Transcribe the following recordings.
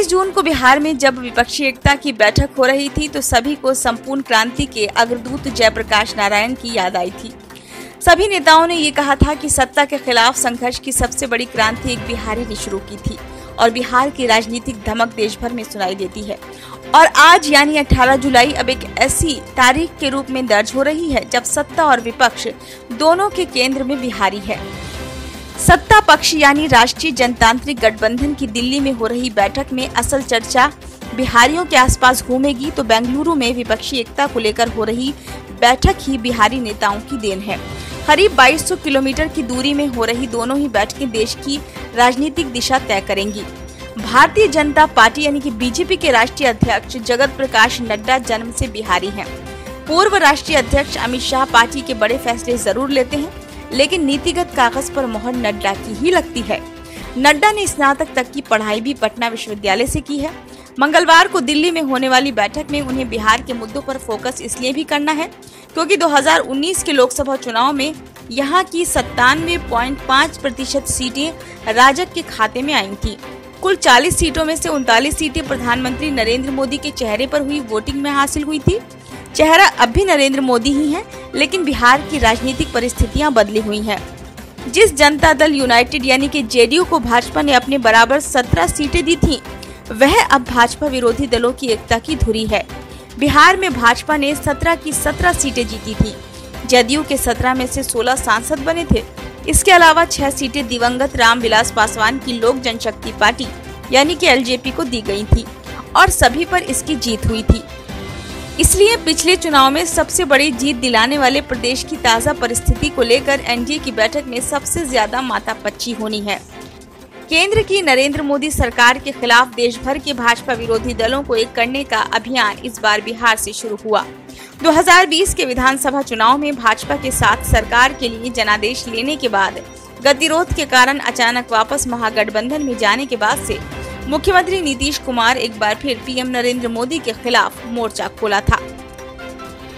जून को बिहार में जब विपक्षी एकता की बैठक हो रही थी तो सभी को संपूर्ण क्रांति के अग्रदूत जयप्रकाश नारायण की याद आई थी। सभी नेताओं ने ये कहा था कि सत्ता के खिलाफ संघर्ष की सबसे बड़ी क्रांति एक बिहारी ने शुरू की थी और बिहार की राजनीतिक धमक देश भर में सुनाई देती है। और आज यानी 18 जुलाई अब एक ऐसी तारीख के रूप में दर्ज हो रही है जब सत्ता और विपक्ष दोनों के केंद्र में बिहारी है। सत्ता पक्ष यानी राष्ट्रीय जनतांत्रिक गठबंधन की दिल्ली में हो रही बैठक में असल चर्चा बिहारियों के आसपास घूमेगी तो बेंगलुरु में विपक्षी एकता को लेकर हो रही बैठक ही बिहारी नेताओं की देन है। करीब 2200 किलोमीटर की दूरी में हो रही दोनों ही बैठकें देश की राजनीतिक दिशा तय करेंगी। भारतीय जनता पार्टी यानी कि बीजेपी के राष्ट्रीय अध्यक्ष जगत प्रकाश नड्डा जन्म से बिहारी हैं। पूर्व राष्ट्रीय अध्यक्ष अमित शाह पार्टी के बड़े फैसले जरूर लेते हैं, लेकिन नीतिगत कागज पर मोहर नड्डा की ही लगती है। नड्डा ने स्नातक तक की पढ़ाई भी पटना विश्वविद्यालय से की है। मंगलवार को दिल्ली में होने वाली बैठक में उन्हें बिहार के मुद्दों पर फोकस इसलिए भी करना है क्योंकि 2019 के लोकसभा चुनाव में यहाँ की 97.5% सीटें राजग के खाते में आई थी। कुल 40 सीटों में से 39 सीटें प्रधानमंत्री नरेंद्र मोदी के चेहरे पर हुई वोटिंग में हासिल हुई थी। चेहरा अब भी नरेंद्र मोदी ही है, लेकिन बिहार की राजनीतिक परिस्थितियां बदली हुई हैं। जिस जनता दल यूनाइटेड यानी कि जेडीयू को भाजपा ने अपने बराबर 17 सीटें दी थीं, वह अब भाजपा विरोधी दलों की एकता की धुरी है। बिहार में भाजपा ने 17 की 17 सीटें जीती थी। जदयू के 17 में से 16 सांसद बने थे। इसके अलावा 6 सीटें दिवंगत रामविलास पासवान की लोक जनशक्ति पार्टी यानी कि एलजेपी को दी गई थी और सभी पर इसकी जीत हुई थी। इसलिए पिछले चुनाव में सबसे बड़ी जीत दिलाने वाले प्रदेश की ताजा परिस्थिति को लेकर एनडीए की बैठक में सबसे ज्यादा माथापच्ची होनी है। केंद्र की नरेंद्र मोदी सरकार के खिलाफ देश भर के भाजपा विरोधी दलों को एक करने का अभियान इस बार बिहार से शुरू हुआ। 2020 के विधानसभा चुनाव में भाजपा के साथ सरकार के लिए जनादेश लेने के बाद गतिरोध के कारण अचानक वापस महागठबंधन में जाने के बाद से मुख्यमंत्री नीतीश कुमार एक बार फिर पीएम नरेंद्र मोदी के खिलाफ मोर्चा खोला था।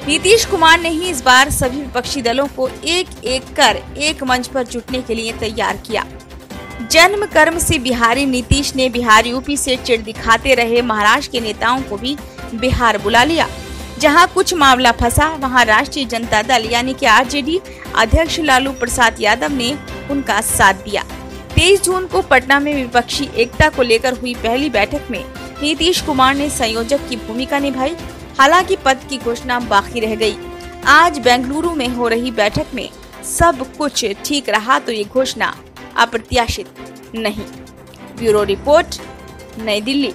नीतीश कुमार ने ही इस बार सभी विपक्षी दलों को एक एक कर एक मंच पर जुटने के लिए तैयार किया। जन्म कर्म से बिहारी नीतीश ने बिहार यूपी से चिढ़ दिखाते रहे महाराष्ट्र के नेताओं को भी बिहार बुला लिया। जहां कुछ मामला फंसा वहां राष्ट्रीय जनता दल यानी कि आरजेडी अध्यक्ष लालू प्रसाद यादव ने उनका साथ दिया। 23 जून को पटना में विपक्षी एकता को लेकर हुई पहली बैठक में नीतीश कुमार ने संयोजक की भूमिका निभाई। हालांकि पद की घोषणा बाकी रह गई। आज बेंगलुरु में हो रही बैठक में सब कुछ ठीक रहा तो ये घोषणा अप्रत्याशित नहीं। ब्यूरो रिपोर्ट, नई दिल्ली।